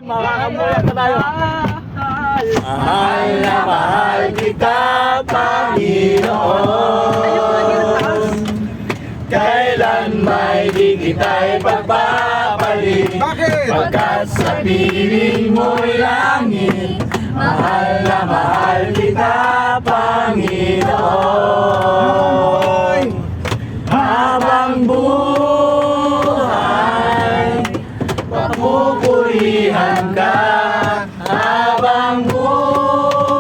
Makakambuyak na tayo. Mahal na mahal kita, Panginoon. Kailan may di kita'y pagpapalit. Pagkat sa piling mo'y langit. Mahal na mahal kita, Panginoon. Habang buhay, papupurihan ka. Habang buhay,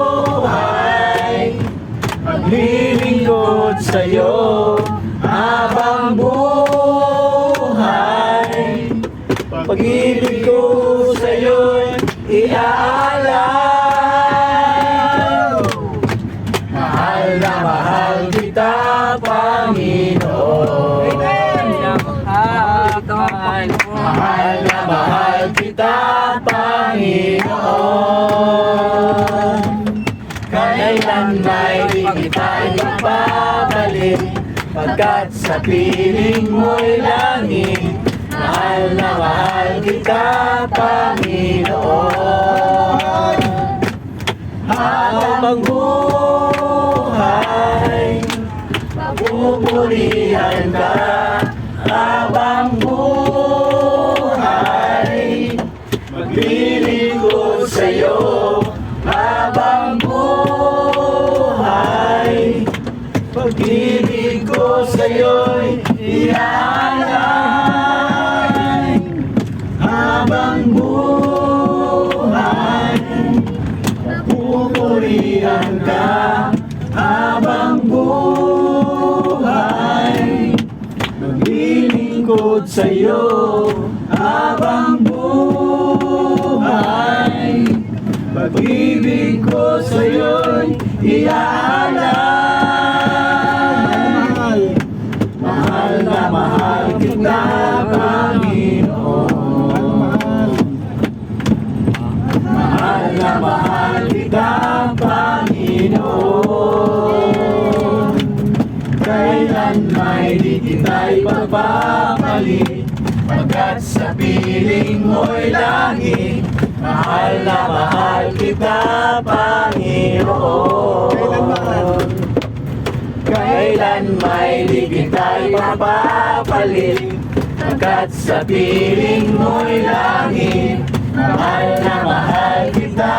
maglilingkod sa'yo. Habang buhay, pag-ibig ko sa'yo'y iaalay. Mahal na mahal kita, Panginoon. Mahal na mahal kita, Panginoon. Kailan may di kita'y magpapalik. Pagkat sa piling mo'y langit. Mahal na mahal kita, Panginoon. Habang buhay, papupurihan ka. Habang buhay, maglilingkod sa'yo. Habang buhay, pag-ibig ko sa'yo'y iaalay. Habang buhay, papupurihan ka. Habang buhay, maglilingkod sa'yo. Habang buhay, pag-ibig ko sa'yo'y iaalay. Mahal na mahal kita, Panginoon. Mahal na mahal kita, Panginoon. Kailan may di kita'y pagpapalit. Pagkat sa piling mo'y langit. Mahal na mahal kita, Panginoon. Kailan may di kita'y mapapalit. Pagkat sa piling mo'y langit. Mahal na mahal kita,